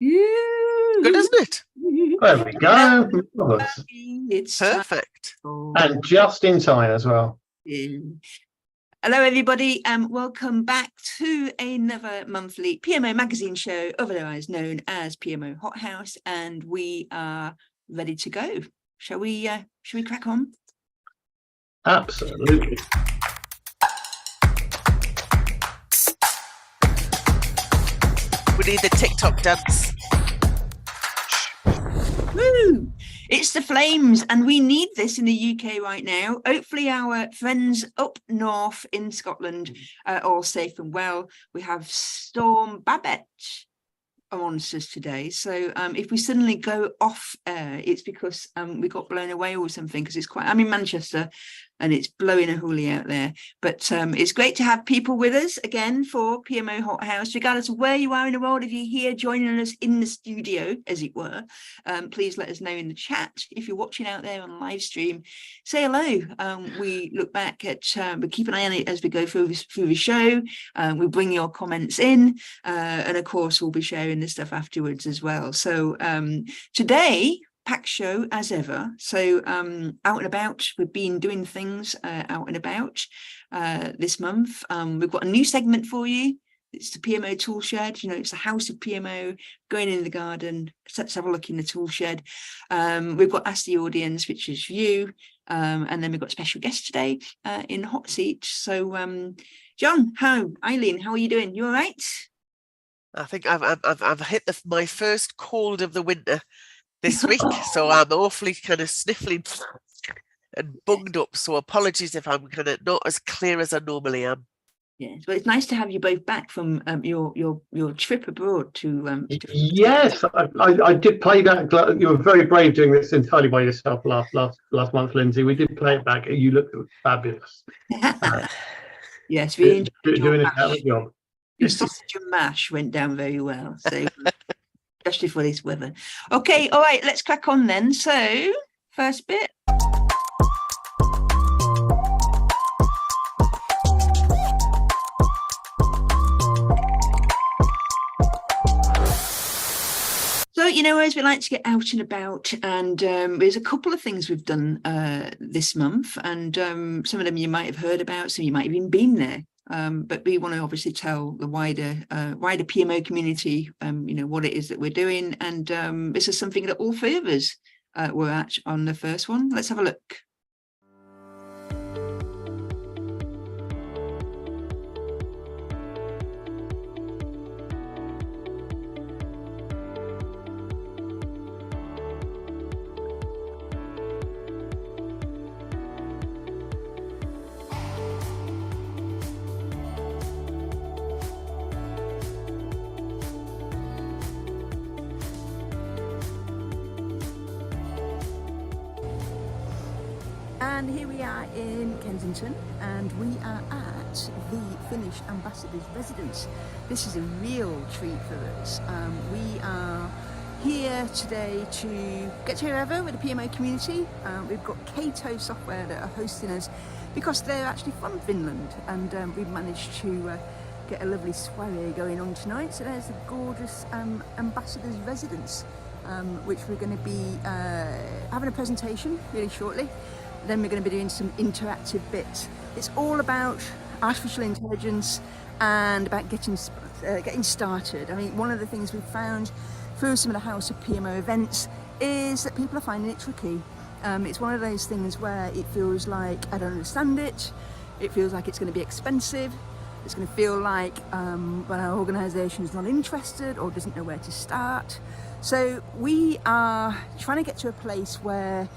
Good, isn't it? There we go. It's perfect. And just in time as well. Hello, everybody, and welcome back to another monthly PMO magazine show, otherwise known as PMO HotHouse, and we are ready to go. Shall we crack on? Absolutely. We need the TikTok dance. Woo! It's the flames, and we need this in the UK right now. Hopefully our friends up north in Scotland are all safe and well. We have Storm Babette amongst us today. So if we suddenly go off air, it's because we got blown away or something, because I'm in Manchester and it's blowing a hoolie out there. But it's great to have people with us again for PMO HotHouse, regardless of where you are in the world. If you're here joining us in the studio, as it were, please let us know in the chat. If you're watching out there on live stream, say hello. We look back at, we keep an eye on it as we go through the show. We bring your comments in, and of course we'll be sharing this stuff afterwards as well. So today, packed show as ever. So out and about, we've been doing things out and about this month. We've got a new segment for you. It's the PMO tool shed. You know, it's the house of PMO, going in the garden. Let's have a look in the tool shed. We've got Ask the Audience, which is you. And then we've got a special guest today in Hot Seat. So John, Eileen, how are you doing? You all right? I think I've hit my first cold of the winter this week, so I'm awfully kind of sniffling and bunged up. So apologies if I'm kind of not as clear as I normally am. Yes, well, it's nice to have you both back from your trip abroad to. Yes, I did play that. You were very brave doing this entirely by yourself last month, Lindsay. We did play it back. You looked fabulous. Yes, we enjoyed doing a hell of a job. Your sausage and mash went down very well, so especially for this weather. Okay, all right, let's crack on then. So, first bit. So, you know, as we like to get out and about, and there's a couple of things we've done this month, and some of them you might have heard about, some you might have even been there. But we want to obviously tell the wider PMO community, you know, what it is that we're doing. And this is something that all three of us were at on the first one. Let's have a look. And here we are in Kensington, and we are at the Finnish Ambassador's residence. This is a real treat for us. We are here today to get together with the PMO community. We've got Kato Software that are hosting us because they're actually from Finland, and we've managed to get a lovely soiree going on tonight. So there's a gorgeous Ambassador's residence, which we're going to be having a presentation really shortly. Then we're going to be doing some interactive bits. It's all about artificial intelligence and about getting started. I mean, one of the things we've found through some of the House of PMO events is that people are finding it tricky. It's one of those things where it feels like I don't understand it. It feels like it's going to be expensive. It's going to feel like well, our organisation is not interested or doesn't know where to start. So we are trying to get to a place where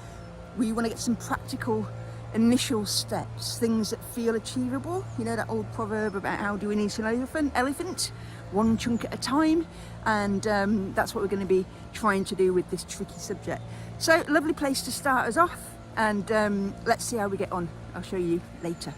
we want to get some practical initial steps, things that feel achievable. You know that old proverb about how do we eat an elephant? One chunk at a time. And that's what we're going to be trying to do with this tricky subject. So, lovely place to start us off, and let's see how we get on. I'll show you later.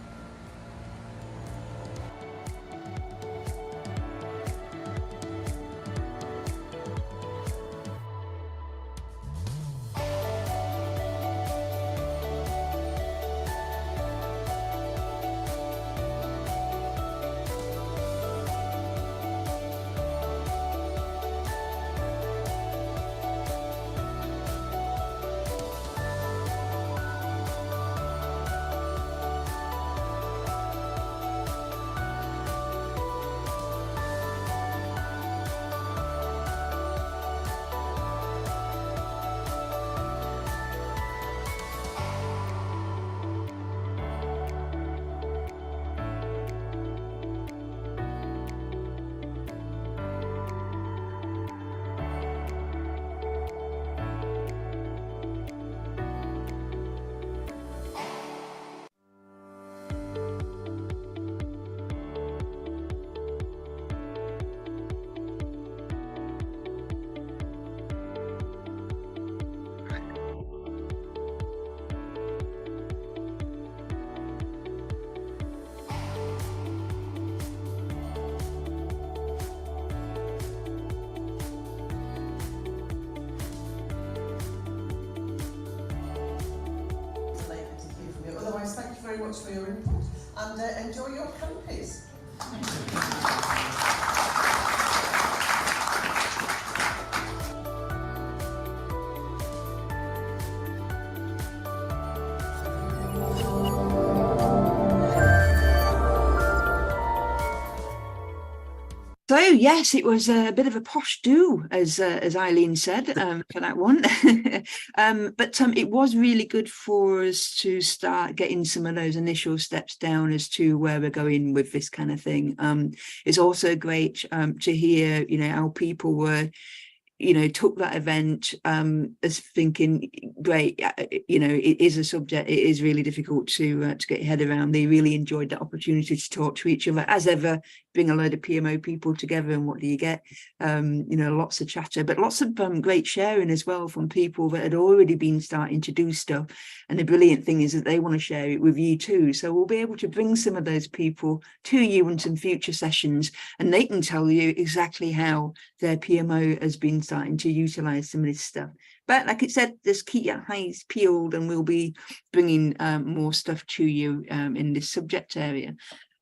much for your input, and enjoy your canapes. So yes, it was a bit of a posh do, as Eileen said, for that one. But it was really good for us to start getting some of those initial steps down as to where we're going with this kind of thing. It's also great to hear, how people were, took that event as thinking, great, it is a subject, it is really difficult to get your head around. They really enjoyed that opportunity to talk to each other, as ever, bring a load of PMO people together, and what do you get? Lots of chatter, but lots of great sharing as well from people that had already been starting to do stuff. And the brilliant thing is that they want to share it with you too. So we'll be able to bring some of those people to you in some future sessions, and they can tell you exactly how their PMO has been starting to utilize some of this stuff. But like I said, just keep your eyes peeled, and we'll be bringing more stuff to you in this subject area.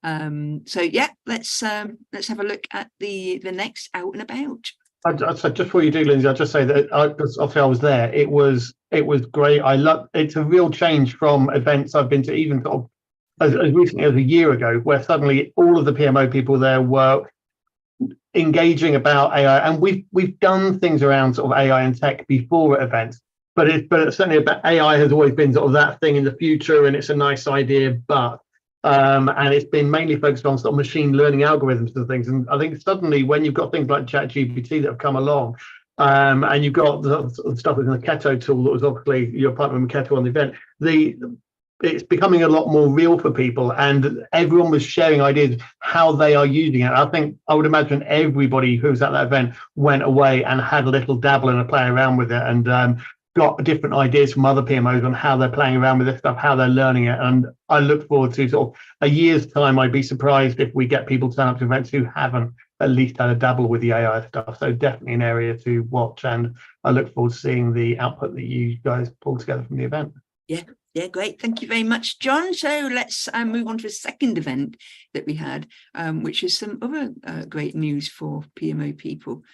So yeah, let's have a look at the next out and about. So just before you do, Lindsay, I'll just say that because obviously I was there. It was great. I love. It's a real change from events I've been to, even sort of as recently as a year ago, where suddenly all of the PMO people there were engaging about AI, and we've done things around sort of AI and tech before at events, but it's certainly about AI has always been sort of that thing in the future, and it's a nice idea, but and it's been mainly focused on sort of machine learning algorithms and things. And I think suddenly when you've got things like ChatGPT that have come along, and you've got the sort of stuff in the Keto tool that was obviously your partner with Keto on the event, it's becoming a lot more real for people, and everyone was sharing ideas how they are using it. I would imagine everybody who was at that event went away and had a little dabble and a play around with it, and got different ideas from other PMOs on how they're playing around with this stuff, how they're learning it. And I look forward to sort of a year's time. I'd be surprised if we get people to turn up to events who haven't at least had a dabble with the AI stuff. So definitely an area to watch, and I look forward to seeing the output that you guys pull together from the event. Yeah, great. Thank you very much, John. So let's move on to a second event that we had, which is some other great news for PMO people.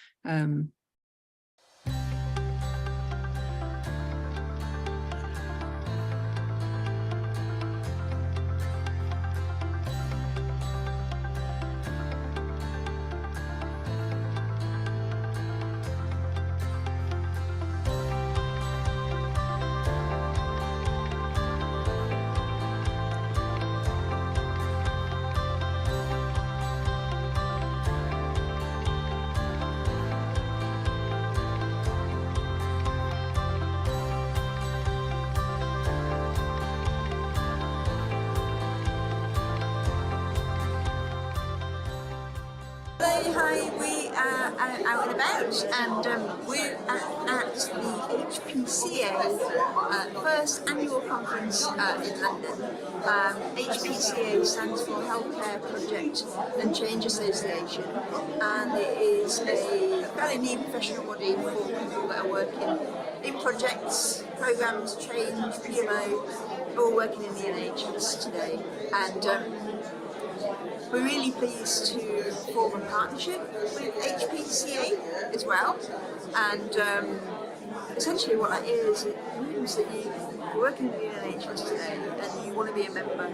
Hi, we are out and about, and we're at the HPCA first annual conference in London. HPCA stands for Healthcare Project and Change Association, and it is a fairly new professional body for people that are working in projects, programs, change, PMO, all working in the NHS today. And we're really pleased to form a partnership with HPCA as well, and essentially what that is, it means that you're working in the NHS today and you want to be a member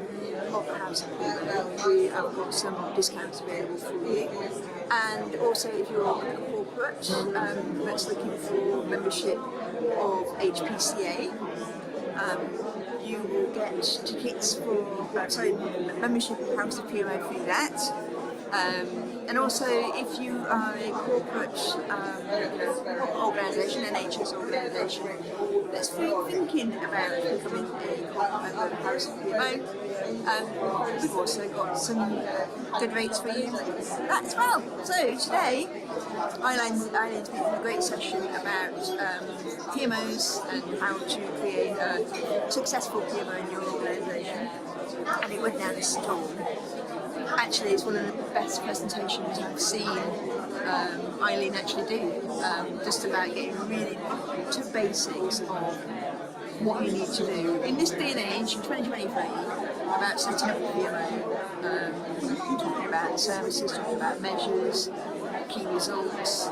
of the House of PMO. We have got some discounts available for you, and also if you're a corporate that's looking for membership of HPCA, you will get tickets for membership of House of PMO through that. And also, if you are a corporate organisation, NHS organisation, that's thinking about becoming a corporate member of House of PMO, we've also got some good rates for you for that as well. So today, Eileen's been a great session about PMOs and how to create a successful PMO in your organisation, and it went down a storm. Actually, it's one of the best presentations I've seen Eileen actually do, just about getting really to basics of what you need to do. In this day and age, in 2023, about setting up a PMO, talking about services, talking about measures, key results,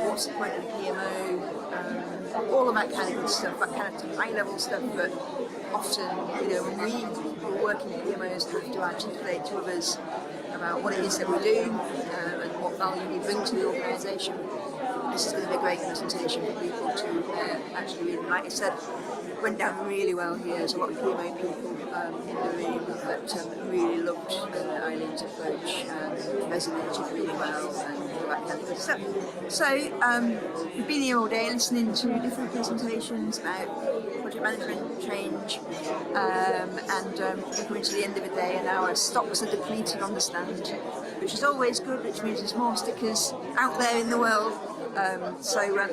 what's the point of the PMO, all of that kind of good stuff, that kind of high-level stuff. But often, when we working PMOs have to articulate to others about what it is that we do and what value we bring to the organisation. This is going to be a great presentation for people to actually read. Like I said, went down really well here. There's a lot of PMO people in the room that really loved Eileen's approach and resonated really well and all that kind of good stuff. So we've been here all day listening to different presentations about project management change, and we're coming to the end of the day and our stocks are depleted on the stand, which is always good, which means there's more stickers out there in the world.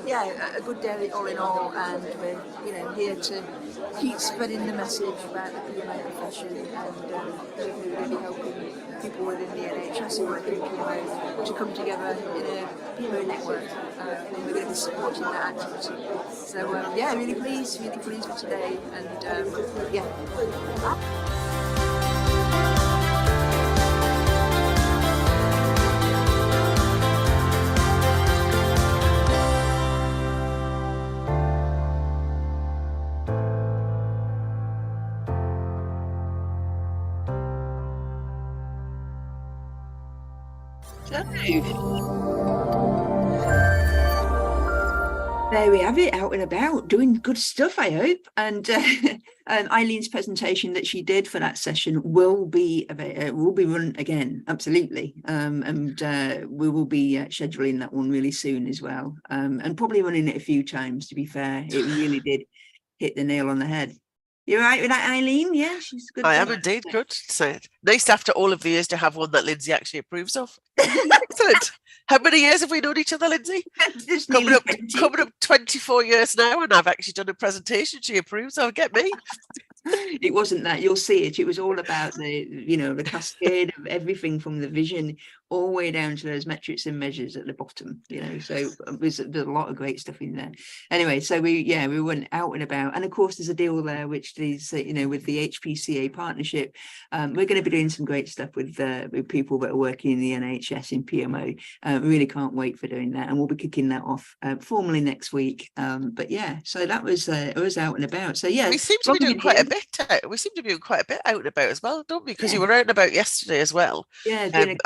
Yeah, a good day all in all, and we're here to keep spreading the message about the PMO profession, and we're really helping people within the NHS who work in PMO to come together in a PMO network, and we're going to be supporting that activity. So yeah, really pleased with today, and yeah. There we have it, out and about, doing good stuff, I hope. And Eileen's presentation that she did for that session will be run again, absolutely. And we will be scheduling that one really soon as well, and probably running it a few times, to be fair. It really did hit the nail on the head. You're right with that, Eileen? Yeah, she's good. I am indeed. Good. So nice after all of the years to have one that Lindsay actually approves of. Excellent. How many years have we known each other, Lindsay? Coming up 24 years now, and I've actually done a presentation she approves of. Get me. It wasn't that, you'll see it. It was all about the cascade of everything from the vision all the way down to those metrics and measures at the bottom, so there's a lot of great stuff in there. Anyway, so we went out and about, and of course there's a deal there which is with the HPCA partnership. We're going to be doing some great stuff with people that are working in the NHS in PMO. Really can't wait for doing that, and we'll be kicking that off formally next week. But yeah, so that was it was out and about. So yeah, we seem to be doing quite a bit. We seem to be doing quite a bit out and about as well, don't we? Because you were out and about yesterday as well. Yeah, and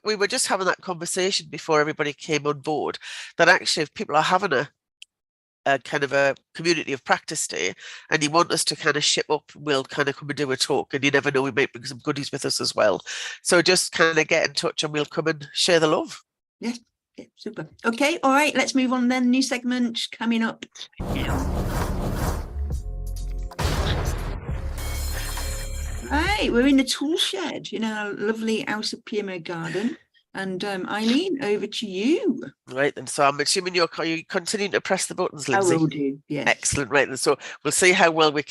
we were just having that conversation before everybody came on board that actually if people are having a kind of a community of practice day and you want us to kind of ship up, we'll kind of come and do a talk, and you never know, we might bring some goodies with us as well. So just kind of get in touch and we'll come and share the love. Yeah, super. Okay, all right, let's move on then. New segment coming up now. Right, we're in the tool shed, our lovely House of PMO garden. And Eileen, over to you. Right, and so I'm assuming you're continuing to press the buttons, Lindsay. I will do, yes. Excellent, right, and so we'll see how well we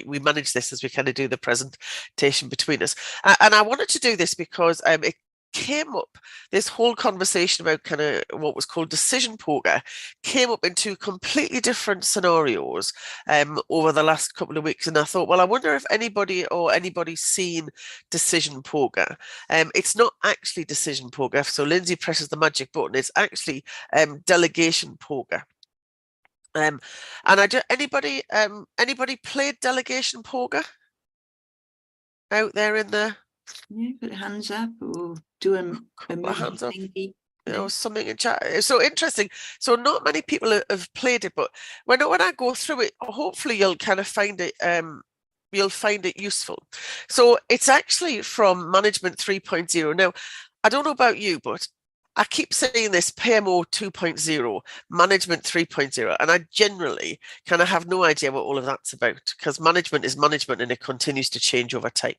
we manage this as we kind of do the presentation between us. And I wanted to do this because it came up, this whole conversation about kind of what was called decision poker came up in two completely different scenarios over the last couple of weeks, and I thought, well, I wonder if anybody's seen decision poker. It's not actually decision poker, so Lindsay presses the magic button. It's actually delegation poker. And anybody played delegation poker out there in the put hands up or do a hands up, something in chat. It's so interesting. So not many people have played it, but when I go through it, hopefully you'll kind of find it you'll find it useful. So it's actually from Management 3.0. Now, I don't know about you, but I keep saying this PMO 2.0, Management 3.0, and I generally kind of have no idea what all of that's about, because management is management and it continues to change over time.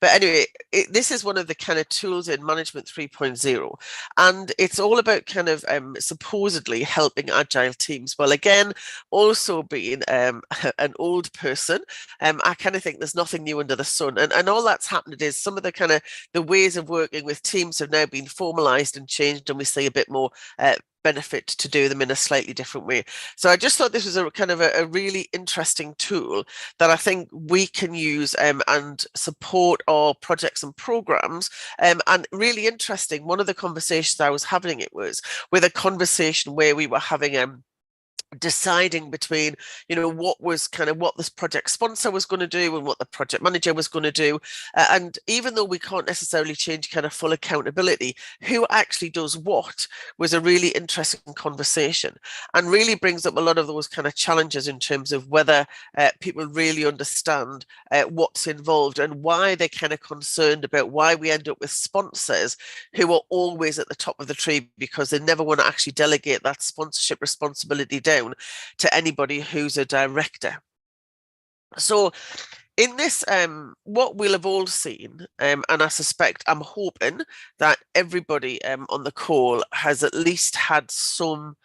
But anyway, this is one of the kind of tools in Management 3.0, and it's all about kind of supposedly helping agile teams. Well, again, also being an old person, I kind of think there's nothing new under the sun, and all that's happened is some of the kind of the ways of working with teams have now been formalized and changed, and we see a bit more benefit to do them in a slightly different way. So I just thought this was a kind of a really interesting tool that I think we can use and support our projects and programs. And really interesting, one of the conversations I was having it was with a conversation where we were having deciding between, you know, what was kind of what this project sponsor was going to do and what the project manager was going to do. And even though we can't necessarily change kind of full accountability, who actually does what was a really interesting conversation, and really brings up a lot of those kind of challenges in terms of whether people really understand what's involved and why they're kind of concerned about why we end up with sponsors who are always at the top of the tree because they never want to actually delegate that sponsorship responsibility down to anybody who's a director. So in this, what we'll have all seen, and I suspect, I'm hoping that everybody on the call has at least had some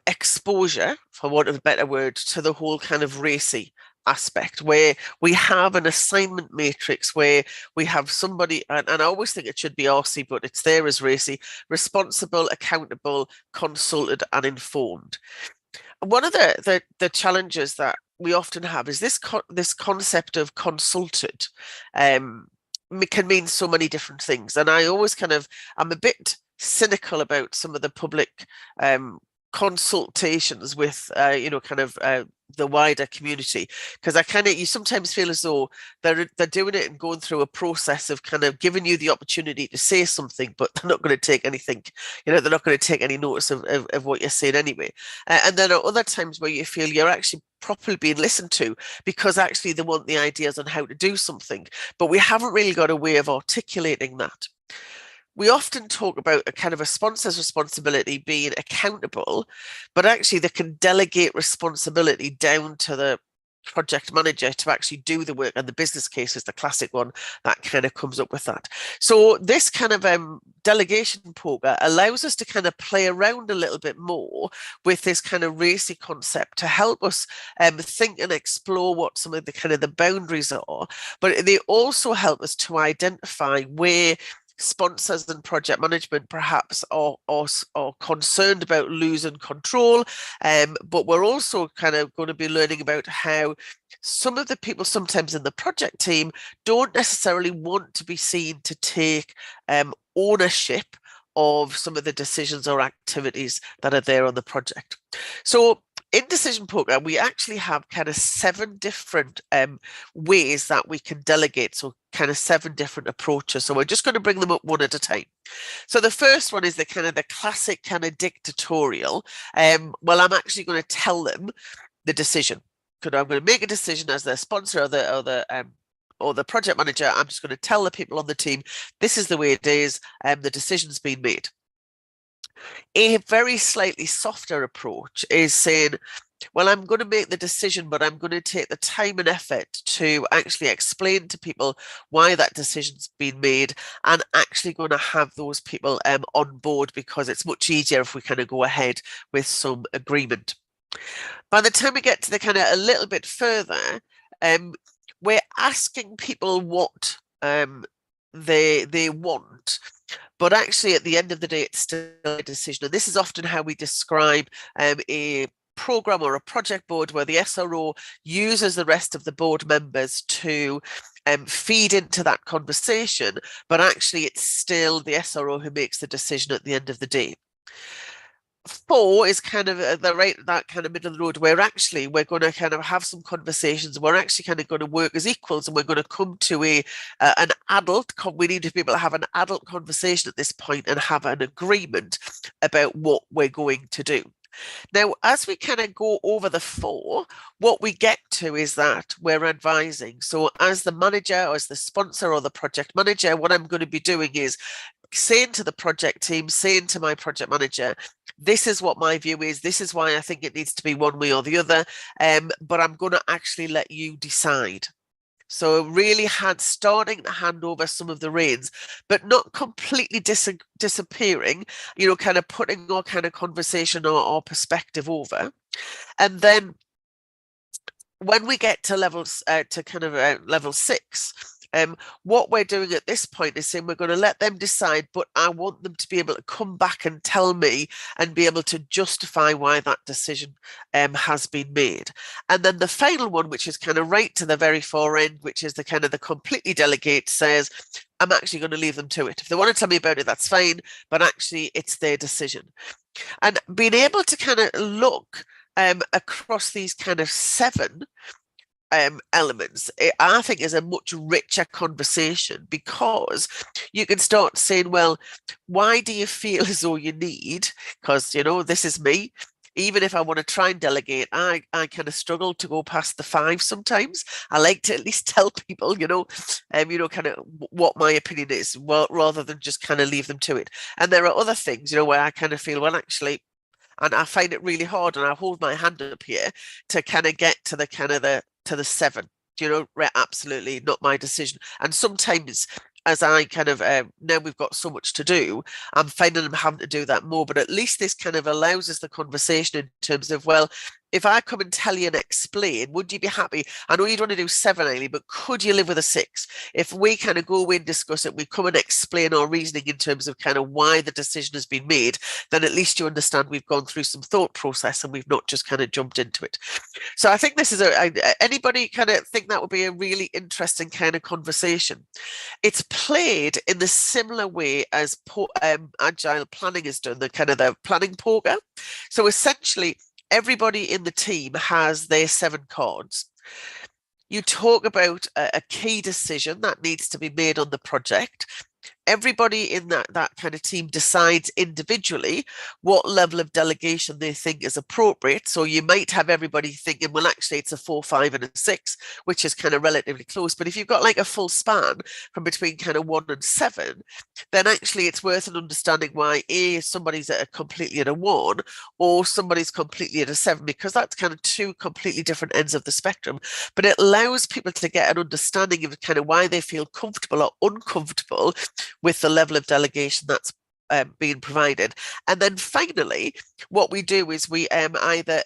exposure, for want of a better word, to the whole kind of racy aspect, where we have an assignment matrix where we have somebody, and I always think it should be RC, but it's there as RACI: responsible, accountable, consulted, and informed. One of the challenges that we often have is this concept of consulted can mean so many different things, and I always I'm a bit cynical about some of the public consultations with the wider community, because you sometimes feel as though they're doing it and going through a process of kind of giving you the opportunity to say something, but they're not going to take anything, they're not going to take any notice of what you're saying anyway. And then are other times where you feel you're actually properly being listened to because actually they want the ideas on how to do something, but we haven't really got a way of articulating that. We often talk about a kind of a sponsor's responsibility being accountable, but actually they can delegate responsibility down to the project manager to actually do the work, and the business case is the classic one that kind of comes up with that. So this kind of delegation poker allows us to kind of play around a little bit more with this kind of RACI concept to help us think and explore what some of the kind of the boundaries are, but they also help us to identify where sponsors and project management perhaps are concerned about losing control, but we're also kind of going to be learning about how some of the people sometimes in the project team don't necessarily want to be seen to take ownership of some of the decisions or activities that are there on the project. So in Decision Poker, we actually have kind of 7 different ways that we can delegate. So kind of 7 different approaches. So we're just going to bring them up one at a time. So the first one is the kind of the classic kind of dictatorial. Well, I'm actually going to tell them the decision. I'm going to make a decision as the sponsor or the project manager. I'm just going to tell the people on the team, this is the way it is, the decision's been made. A very slightly softer approach is saying, well, I'm going to make the decision, but I'm going to take the time and effort to actually explain to people why that decision's been made, and actually going to have those people on board, because it's much easier if we kind of go ahead with some agreement. By the time we get to the kind of a little bit further, we're asking people what they want. But actually, at the end of the day, it's still a decision. And this is often how we describe a program or a project board, where the SRO uses the rest of the board members to feed into that conversation. But actually, it's still the SRO who makes the decision at the end of the day. 4 is kind of that kind of middle of the road, where actually we're going to kind of have some conversations. We're actually kind of going to work as equals, and we're going to come to an adult. We need to be able to have an adult conversation at this point and have an agreement about what we're going to do. Now, as we kind of go over the 4, what we get to is that we're advising. So as the manager or as the sponsor or the project manager, what I'm going to be doing is saying to the project team, saying to my project manager, this is what my view is, this is why I think it needs to be one way or the other, but I'm going to actually let you decide. So really starting to hand over some of the reins, but not completely disappearing, kind of putting our kind of conversation or perspective over. And then when we get to level 6, What we're doing at this point is saying we're going to let them decide, but I want them to be able to come back and tell me and be able to justify why that decision has been made. And then the final one, which is kind of right to the very far end, which is the kind of the completely delegate, says, I'm actually going to leave them to it. If they want to tell me about it, that's fine, but actually it's their decision. And being able to kind of look across these kind of 7 elements, I think is a much richer conversation, because you can start saying, well, why do you feel as though you need, because, you know, this is me. Even if I want to try and delegate, I kind of struggle to go past the 5 sometimes. I like to at least tell people, kind of what my opinion is, well, rather than just kind of leave them to it. And there are other things, where I kind of feel, well, actually, and I find it really hard, and I hold my hand up here to kind of get to the kind of the 7, right, absolutely not my decision. And sometimes, as I kind of now we've got so much to do, I'm finding I'm having to do that more. But at least this kind of allows us the conversation in terms of, well, if I come and tell you and explain, would you be happy? I know you'd want to do 7, Ailey, but could you live with a 6? If we kind of go away and discuss it, we come and explain our reasoning in terms of kind of why the decision has been made, then at least you understand we've gone through some thought process and we've not just kind of jumped into it. So I think this is anybody kind of think that would be a really interesting kind of conversation. It's played in the similar way as agile planning is done, the kind of the planning poker. So essentially, everybody in the team has their 7 cards. You talk about a key decision that needs to be made on the project. Everybody in that kind of team decides individually what level of delegation they think is appropriate. So you might have everybody thinking, well, actually it's a 4, 5 and a 6, which is kind of relatively close. But if you've got like a full span from between kind of 1 and 7, then actually it's worth an understanding why somebody's at completely at a 1 or somebody's completely at a 7, because that's kind of 2 completely different ends of the spectrum. But it allows people to get an understanding of kind of why they feel comfortable or uncomfortable with the level of delegation that's being provided. And then finally, what we do is we either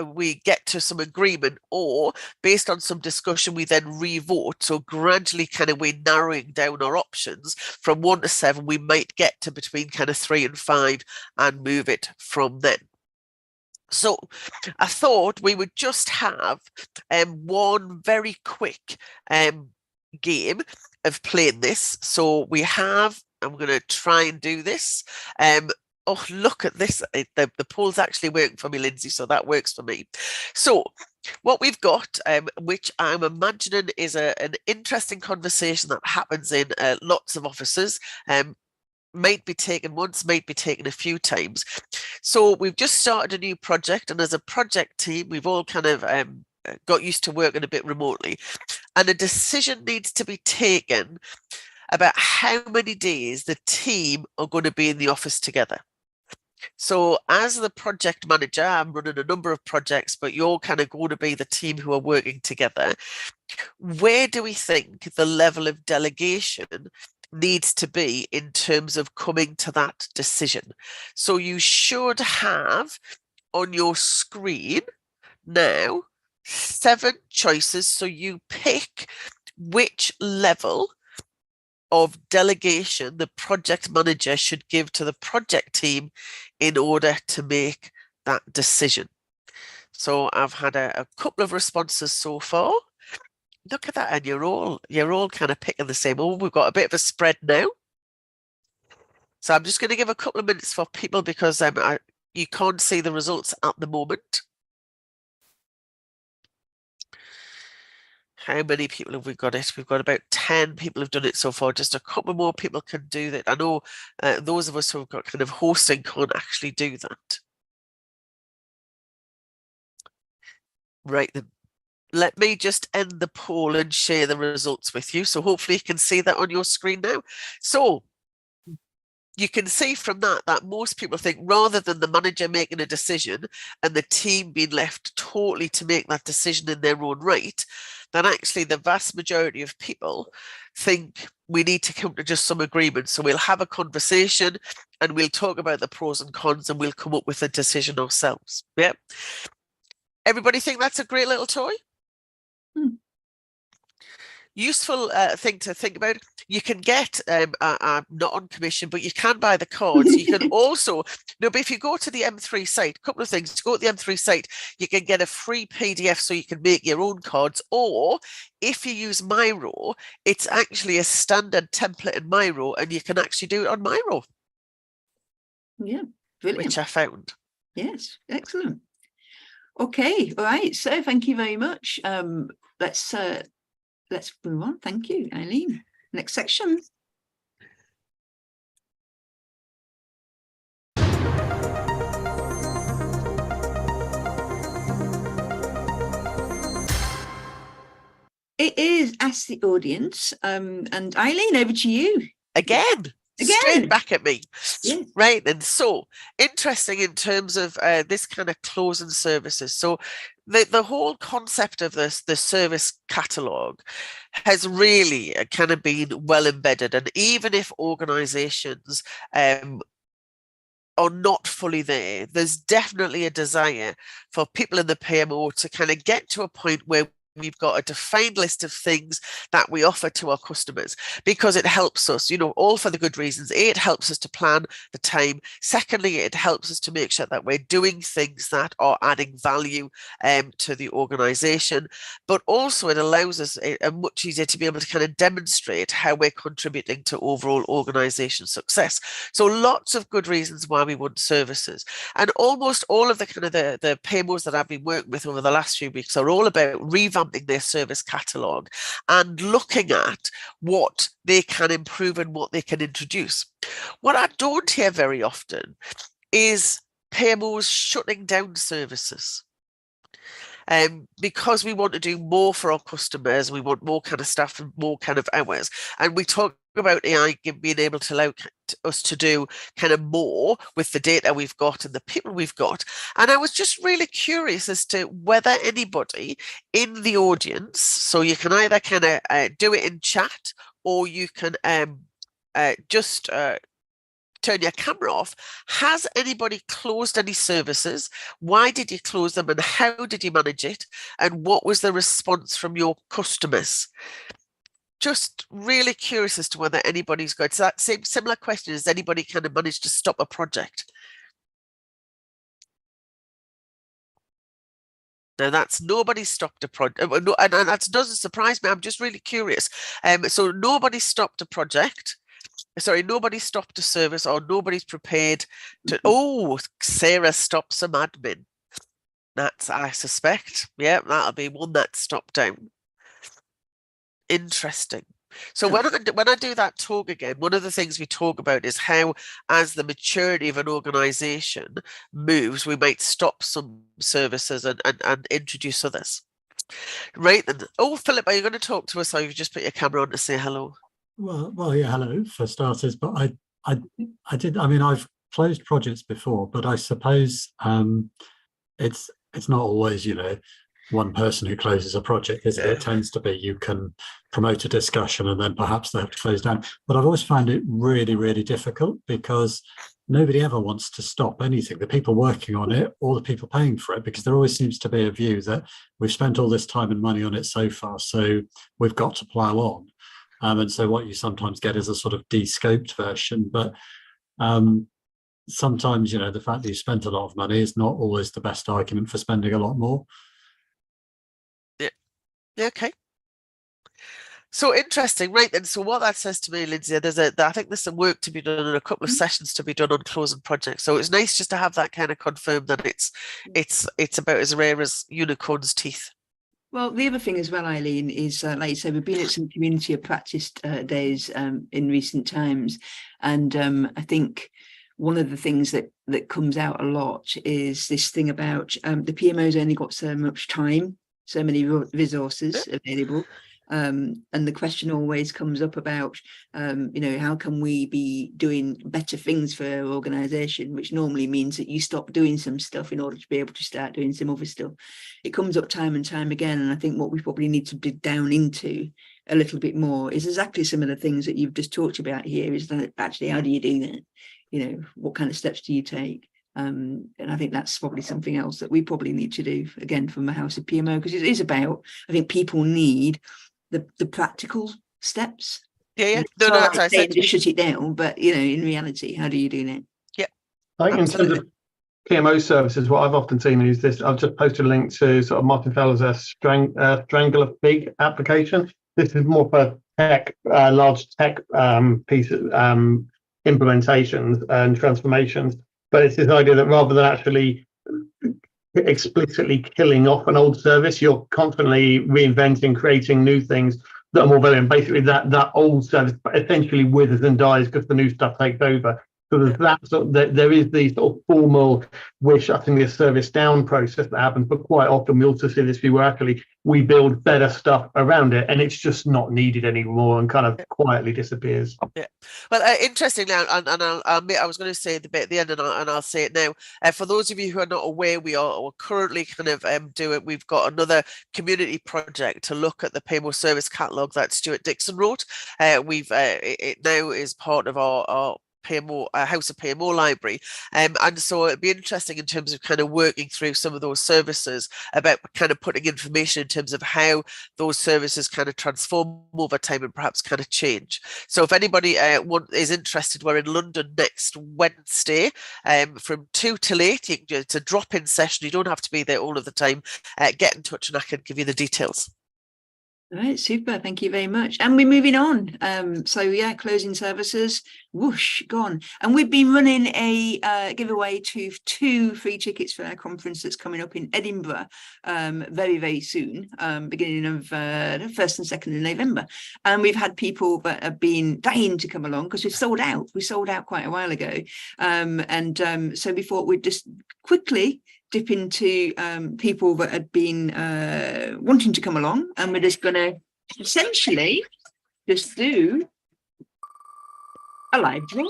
we get to some agreement, or based on some discussion, we then re-vote. So gradually kind of we're narrowing down our options from 1 to 7. We might get to between kind of 3 and 5 and move it from then. So I thought we would just have one very quick game of playing this. So we have, I'm going to try and do this. Oh, look at this. The poll's actually working for me, Lindsay, so that works for me. So what we've got, which I'm imagining is an interesting conversation that happens in lots of offices, might be taken once, might be taken a few times. So we've just started a new project, and as a project team, we've all kind of got used to working a bit remotely, and a decision needs to be taken about how many days the team are going to be in the office together. So as the project manager, I'm running a number of projects, but you're kind of going to be the team who are working together. Where do we think the level of delegation needs to be in terms of coming to that decision? So you should have on your screen now 7 choices. So you pick which level of delegation the project manager should give to the project team in order to make that decision. So I've had a couple of responses so far. Look at that, and you're all kind of picking the same. Oh, we've got a bit of a spread now. So I'm just going to give a couple of minutes for people, because you can't see the results at the moment. How many people have we got it? We've got about 10 people have done it so far. Just a couple more people can do that. I know those of us who have got kind of hosting can't actually do that. Right then. Let me just end the poll and share the results with you. So hopefully you can see that on your screen now. So you can see from that most people think, rather than the manager making a decision and the team being left totally to make that decision in their own right, that actually the vast majority of people think we need to come to just some agreement. So we'll have a conversation and we'll talk about the pros and cons, and we'll come up with a decision ourselves. Yeah. Everybody think that's a great little toy? useful thing to think about. You can get not on commission, but you can buy the cards. You can also, but if you go to the M3 site, a couple of things. Go to the M3 site, you can get a free PDF so you can make your own cards. Or if you use Miro, it's actually a standard template in Miro, and you can actually do it on Miro. Yeah, brilliant. Which I found. Yes, excellent. Okay, all right. So thank you very much. Let's move on. Thank you, Eileen. Next section. It is Ask the Audience. And Eileen, over to you. Again. Straight back at me. Yes. Right. And so interesting in terms of this kind of closing services. So the whole concept of the service catalogue has really kind of been well embedded. And even if organizations are not fully there, there's definitely a desire for people in the PMO to kind of get to a point where we've got a defined list of things that we offer to our customers, because it helps us, all for the good reasons. A, it helps us to plan the time. Secondly, it helps us to make sure that we're doing things that are adding value to the organization, but also it allows us much easier to be able to kind of demonstrate how we're contributing to overall organization success. So lots of good reasons why we want services. And almost all of the kind of the PMOs that I've been working with over the last few weeks are all about revamping their service catalogue and looking at what they can improve and what they can introduce. What I don't hear very often is PMOs shutting down services. Because we want to do more for our customers, we want more kind of stuff and more kind of hours. And we talk about AI being able to allow us to do kind of more with the data we've got and the people we've got. And I was just really curious as to whether anybody in the audience, so you can either kind of do it in chat, or you can just turn your camera off. Has anybody closed any services? Why did you close them, and how did you manage it? And what was the response from your customers? Just really curious as to whether anybody's got that similar question. Has anybody kind of managed to stop a project? Now that's nobody stopped a project, and that doesn't surprise me. I'm just really curious. So nobody stopped a project. Sorry, nobody stopped a service, or nobody's prepared to. Oh, Sarah stops some admin. That's, I suspect. Yeah, that'll be one that stopped down. Interesting. So when I do that talk again, one of the things we talk about is how, as the maturity of an organization moves, we might stop some services and introduce others. Right then. Oh, Philip, are you going to talk to us, or you've just put your camera on to say hello? Well, yeah, hello for starters. But I did. I mean, I've closed projects before, but I suppose it's not always, one person who closes a project, is it? It tends to be you can promote a discussion and then perhaps they have to close down. But I've always found it really, really difficult, because nobody ever wants to stop anything. The people working on it, or the people paying for it, because there always seems to be a view that we've spent all this time and money on it so far, so we've got to plow on. And so what you sometimes get is a sort of de-scoped version. But sometimes, the fact that you spent a lot of money is not always the best argument for spending a lot more. Yeah. Okay. So interesting, right? And so what that says to me, Lindsay, I think there's some work to be done and a couple of sessions to be done on closing projects. So it's nice just to have that kind of confirmed that it's about as rare as unicorn's teeth. Well, the other thing as well, Eileen, is like you say, we've been at some community of practice days in recent times, and I think one of the things that comes out a lot is this thing about the PMO's only got so much time, so many resources available. And the question always comes up about, how can we be doing better things for our organisation, which normally means that you stop doing some stuff in order to be able to start doing some other stuff. It comes up time and time again. And I think what we probably need to dig down into a little bit more is exactly some of the things that you've just talked about here, is that actually, how do you do that? What kind of steps do you take? And I think that's probably something else that we probably need to do, again, from a House of PMO, because it is about, I think people need the practical steps. Yeah. It's No, all that's right I saying said. to shut it down, but in reality, how do you do that? I think in terms of PMO services, what I've often seen is this. I've just posted a link to sort of Martin Feller's Strangler Fig application. This is more for tech, large tech pieces, implementations and transformations. But it's this idea that rather than actually explicitly killing off an old service, you're constantly reinventing, creating new things that are more valuable. Basically, that old service essentially withers and dies because the new stuff takes over. So there's that sort of, there is the sort of formal shutting this service down process that happens, but quite often we also see this view where actually we build better stuff around it and it's just not needed anymore and kind of quietly disappears. Yeah. Well, interesting now, and I was going to say the bit at the end, and I'll say it now. For those of you who are not aware, we're currently kind of we've got another community project to look at the PMO service catalogue that Stuart Dixon wrote. It now is part of our PMO House of PMO library, and so it'd be interesting in terms of kind of working through some of those services, about kind of putting information in terms of how those services kind of transform over time and perhaps kind of change. So if anybody is interested, we're in London next Wednesday from 2 till 8. It's a drop-in session. You don't have to be there all of the time. Get in touch and I can give you the details. All right, super. Thank you very much. And we're moving on. So yeah, closing services, whoosh, gone. And we've been running a giveaway to 2 free tickets for our conference that's coming up in Edinburgh very, very soon, beginning of the 1st and 2nd of November. And we've had people that have been dying to come along because we've sold out. We sold out quite a while ago. So we thought we'd just quickly dip into people that had been wanting to come along, and we're just going to essentially just do a live draw.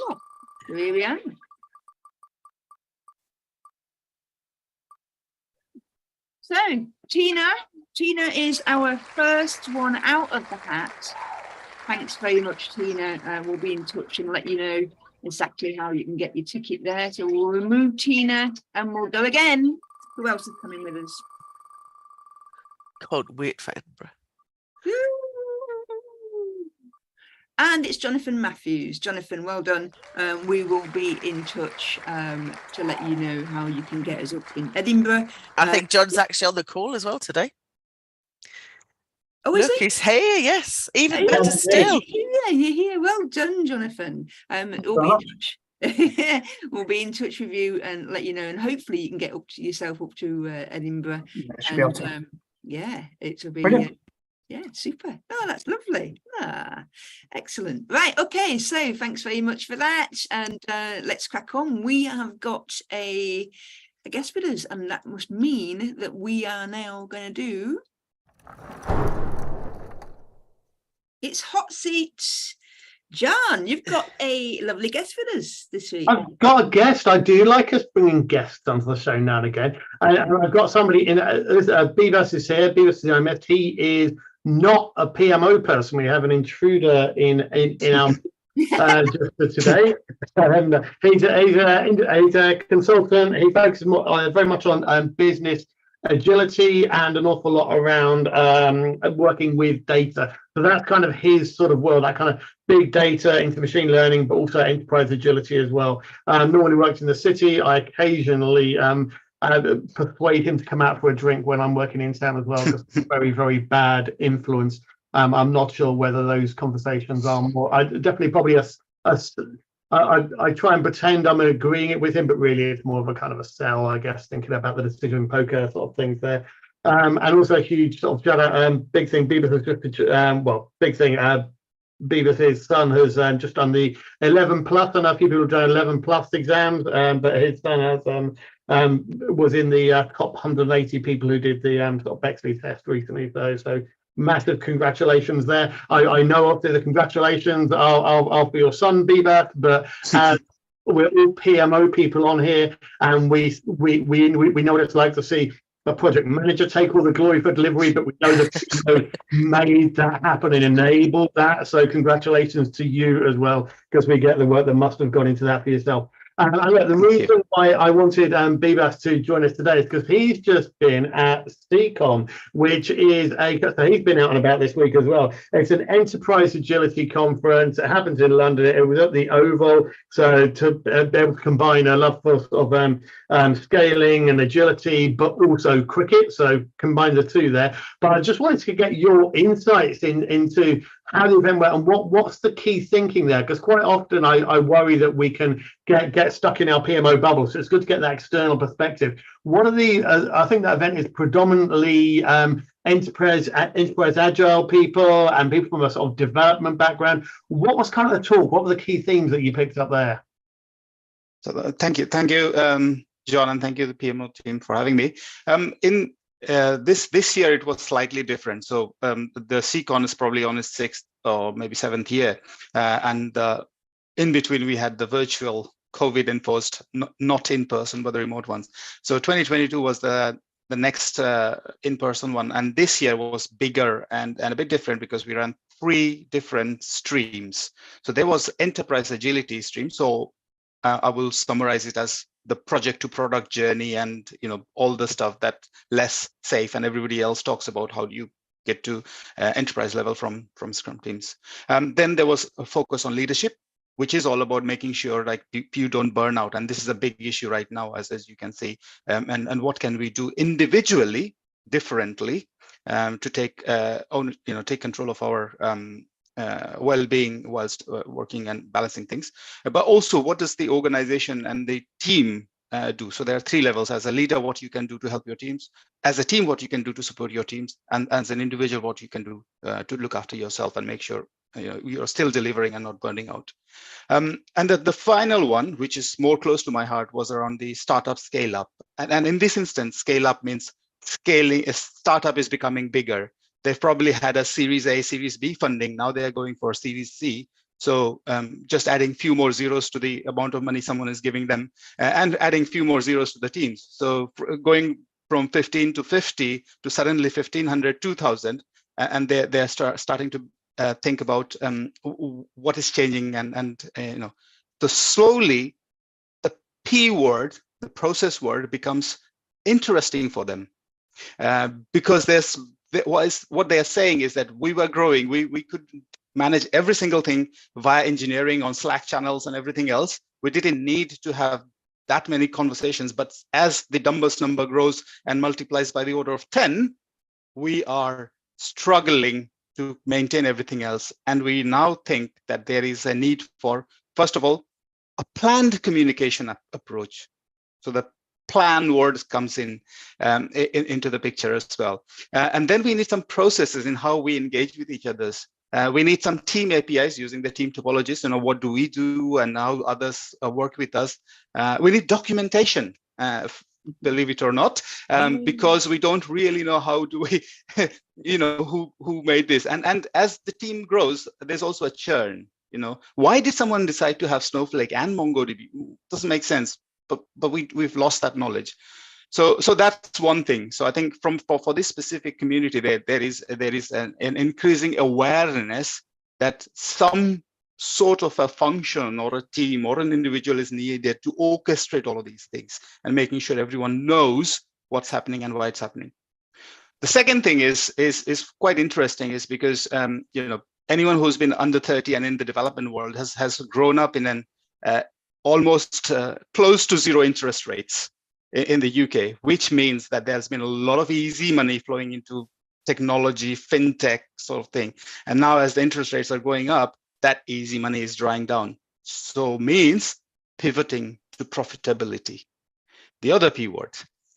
So here we are. So Tina is our first one out of the hat. Thanks very much, Tina. We'll be in touch and let you know exactly how you can get your ticket there. So we'll remove Tina and we'll go again. Who else is coming with us? Can't wait for Edinburgh. And it's Jonathan Matthews. Jonathan, well done. We will be in touch to let you know how you can get us up in Edinburgh. I think John's actually on the call as well today. Oh, is Look, he? he's here, yes. Even better still. Yeah, you're here. Well done, Jonathan. We'll be in touch. We'll be in touch with you and let you know, and hopefully you can get yourself up to Edinburgh. And, yeah, it will be yeah, super. Oh, that's lovely. Excellent. Right, okay, so thanks very much for that, and let's crack on. We have got a guest with us, and that must mean that we are now going to do It's Hot Seats. John, you've got a lovely guest with us this week. I've got a guest. I do like us bringing guests onto the show now and again. And I've got somebody in. Beavis is here. Beavis is our He is not a PMO person. We have an intruder in our just for today. He's a consultant. He focuses very much on business agility and an awful lot around working with data. So that's kind of his sort of world, that kind of big data into machine learning, but also enterprise agility as well. Normally works in the city. I occasionally persuade him to come out for a drink when I'm working in town as well, because it's very, very bad influence. I'm not sure whether those conversations are more, definitely probably I try and pretend I'm agreeing it with him, but really it's more of a kind of a sell, I guess, thinking about the decision poker sort of things there. And also a huge sort of shout out, big thing, Beavis has just, big thing, Beavis' son has just done the 11 plus. I know a few people have done 11 plus exams, but his son has was in the top 180 people who did the sort of Bexley test recently. So massive congratulations there. I know obviously the congratulations are for your son, Beavis, but we're all PMO people on here, and we know what it's like to see a project manager take all the glory for delivery, but we know that PMO made that happen and enabled that. So congratulations to you as well, because we get the work that must have gone into that for yourself. And look, the reason why I wanted Bibas to join us today is because he's just been at CCOM, which is so he's been out and about this week as well. It's an enterprise agility conference. It happens in London. It was at the Oval. So to be able to combine a love of scaling and agility, but also cricket. So combine the two there. But I just wanted to get your insights into how the event went and what's the key thinking there, because quite often I worry that we can get stuck in our PMO bubble, so it's good to get that external perspective. What are the I think that event is predominantly enterprise agile people and people from a sort of development background. What was kind of the talk? What were the key themes that you picked up there? So thank you, John, and thank you the PMO team for having me. This year it was slightly different. So the CCon is probably on its 6th or maybe 7th year, and in between we had the virtual COVID enforced, not in person, but the remote ones. So 2022 was the next in-person one, and this year was bigger and a bit different because we ran 3 different streams. So there was enterprise agility stream. So I will summarize it as the project to product journey and all the stuff that less safe and everybody else talks about. How do you get to enterprise level from Scrum teams? Then there was a focus on leadership, which is all about making sure like you don't burn out. And this is a big issue right now, as you can see. And what can we do individually differently to take take control of our well-being whilst working and balancing things, but also what does the organization and the team do? So there are 3 levels: as a leader, what you can do to help your teams; as a team, what you can do to support your teams; and as an individual, what you can do to look after yourself and make sure you're still delivering and not burning out. And the final one, which is more close to my heart, was around the startup scale up. And in this instance, scale up means scaling. A startup is becoming bigger. They've probably had a Series A, Series B funding. Now they're going for Series C. So just adding few more zeros to the amount of money someone is giving them and adding few more zeros to the teams. So going from 15 to 50 to suddenly 1,500, 2,000, and they're starting to think about what is changing. And so slowly the P word, the process word, becomes interesting for them because what they are saying is that we were growing. We could manage every single thing via engineering on Slack channels and everything else. We didn't need to have that many conversations, but as the numbers number grows and multiplies by the order of 10, we are struggling to maintain everything else. And we now think that there is a need for, first of all, a planned communication approach. So the plan words comes into the picture as well. And then we need some processes in how we engage with each others. We need some team APIs using the team topologies. What do we do and how others work with us. We need documentation, believe it or not, because we don't really know how do we, who made this. And as the team grows, there's also a churn. Why did someone decide to have Snowflake and MongoDB? Doesn't make sense. But we've lost that knowledge. So that's one thing. So I think for this specific community, there is an increasing awareness that some sort of a function or a team or an individual is needed to orchestrate all of these things and making sure everyone knows what's happening and why it's happening. The second thing is quite interesting, is because anyone who's been under 30 and in the development world has grown up in an almost close to zero interest rates in the UK, which means that there's been a lot of easy money flowing into technology, fintech sort of thing. And now as the interest rates are going up, that easy money is drying down. So means pivoting to profitability, the other P word.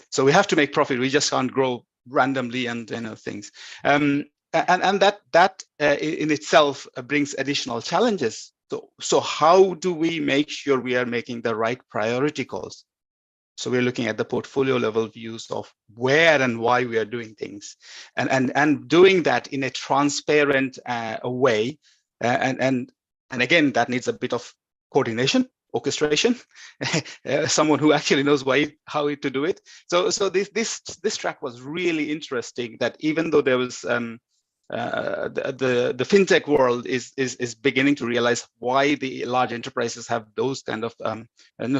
So we have to make profit. We just can't grow randomly and things. And that in itself brings additional challenges. So how do we make sure we are making the right priority calls? So we're looking at the portfolio level views of where and why we are doing things, and doing that in a transparent way. And again, that needs a bit of coordination, orchestration, someone who actually knows how to do it. So this track was really interesting. That even though there was the fintech world is beginning to realize why the large enterprises have those kind of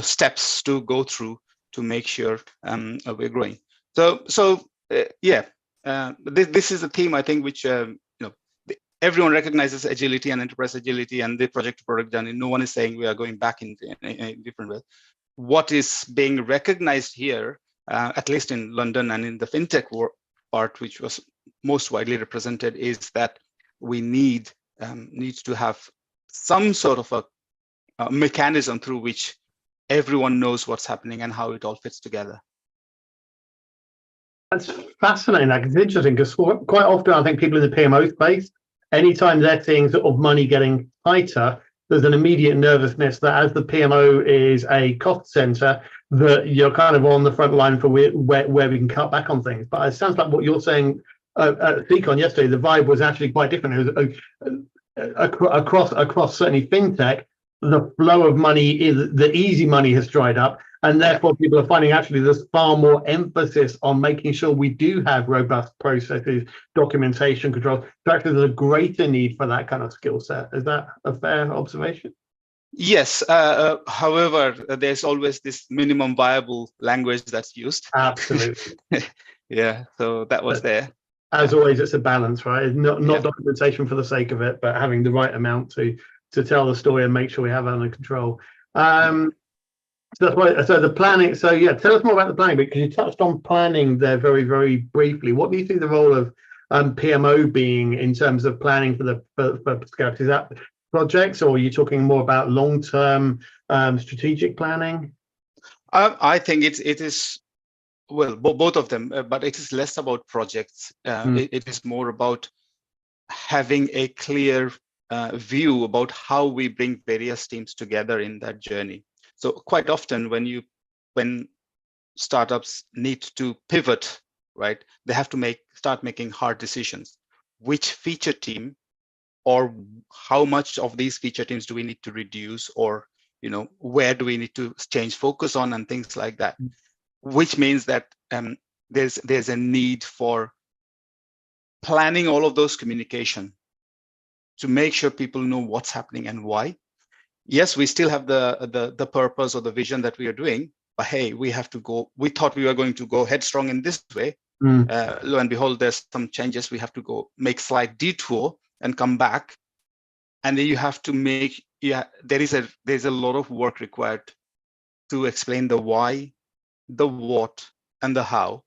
steps to go through to make sure we're growing. So this is a theme, I think, which everyone recognizes agility and enterprise agility and the project to product journey. No one is saying we are going back in a different way. What is being recognized here, at least in London and in the fintech part, which was most widely represented, is that we need to have some sort of a mechanism through which everyone knows what's happening and how it all fits together. That's fascinating. It's interesting because quite often I think people in the PMO space, anytime they're seeing sort of money getting tighter, there's an immediate nervousness that as the PMO is a cost center, that you're kind of on the front line for where we can cut back on things. But it sounds like what you're saying at Seacon yesterday, the vibe was actually quite different. It was across certainly fintech, the flow of money is the easy money has dried up, and therefore people are finding actually there's far more emphasis on making sure we do have robust processes, documentation, control. So actually there's a greater need for that kind of skill set. Is that a fair observation? Yes. However, there's always this minimum viable language that's used. Absolutely. Yeah. So that was there. As always, it's a balance, right? Not documentation for the sake of it, but having the right amount to tell the story and make sure we have it under control. So that's why. So the planning. So yeah, tell us more about the planning, because you touched on planning there very, very briefly. What do you think the role of PMO being in terms of planning for Scout? Is that projects, or are you talking more about long-term strategic planning? I think it is. Well, both of them, but it is less about projects. It is more about having a clear view about how we bring various teams together in that journey. So quite often when startups need to pivot, right, they have to start making hard decisions. Which feature team or how much of these feature teams do we need to reduce, or where do we need to change focus on, and things like that. Which means that there's a need for planning all of those communication to make sure people know what's happening and why. Yes, we still have the purpose or the vision that we are doing, but hey, we thought we were going to go headstrong in this way. Lo and behold, there's some changes. We have to go make slight detour and come back. And then you have to there's a lot of work required to explain the why, the what, and the how,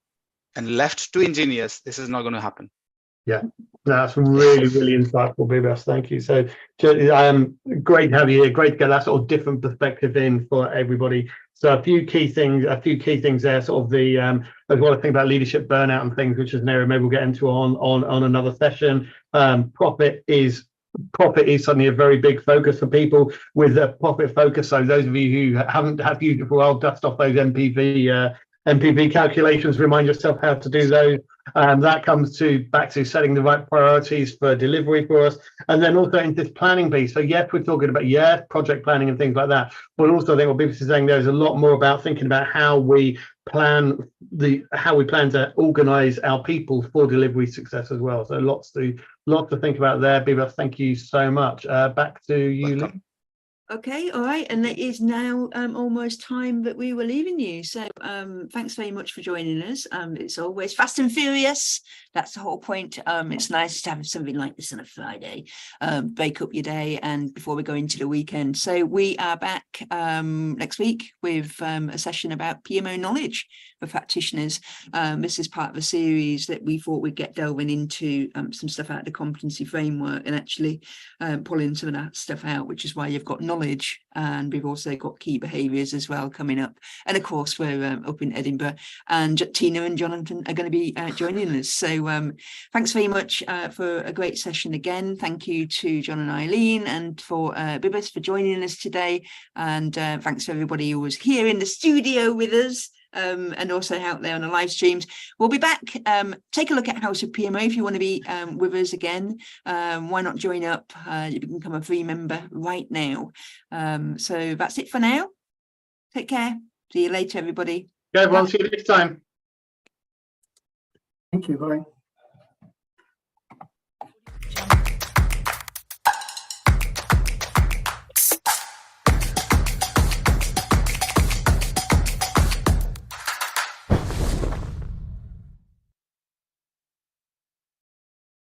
and left to engineers, this is not going to happen. Yeah, that's really, really insightful, Bibas. Thank you. So great to have you here. Great to get that sort of different perspective in for everybody. So a few key things there, sort of the as well as think about leadership burnout and things, which is an area maybe we'll get into on another session. Profit is suddenly a very big focus for people with a profit focus. So those of you who haven't had used it for a while, dust off those MPV calculations, remind yourself how to do those. That comes back to setting the right priorities for delivery for us, and then also into this planning piece. So yes, we're talking about project planning and things like that, but also I think what Bibas is saying there's a lot more about thinking about how we plan to organize our people for delivery success as well. So lots to think about there. Bibas, thank you so much. Back to you, Lee. Okay, all right, and it is now almost time that we were leaving you. So thanks very much for joining us. It's always fast and furious. That's the whole point. It's nice to have something like this on a Friday, break up your day and before we go into the weekend. So we are back next week with a session about PMO knowledge for practitioners. This is part of a series that we thought we'd get delving into some stuff out of the competency framework and actually pulling some of that stuff out, which is why you've got knowledge, and we've also got key behaviours as well coming up. And of course we're up in Edinburgh, and Tina and Jonathan are going to be joining us. So thanks very much for a great session again. Thank you to John and Eileen, and for Bibas for joining us today, and thanks to everybody who was here in the studio with us. And also out there on the live streams. We'll be back. Take a look at House of PMO if you want to be with us again. Why not join up? You can become a free member right now. So that's it for now. Take care. See you later, everybody. Yeah, everyone, see you next time. Thank you. Bye.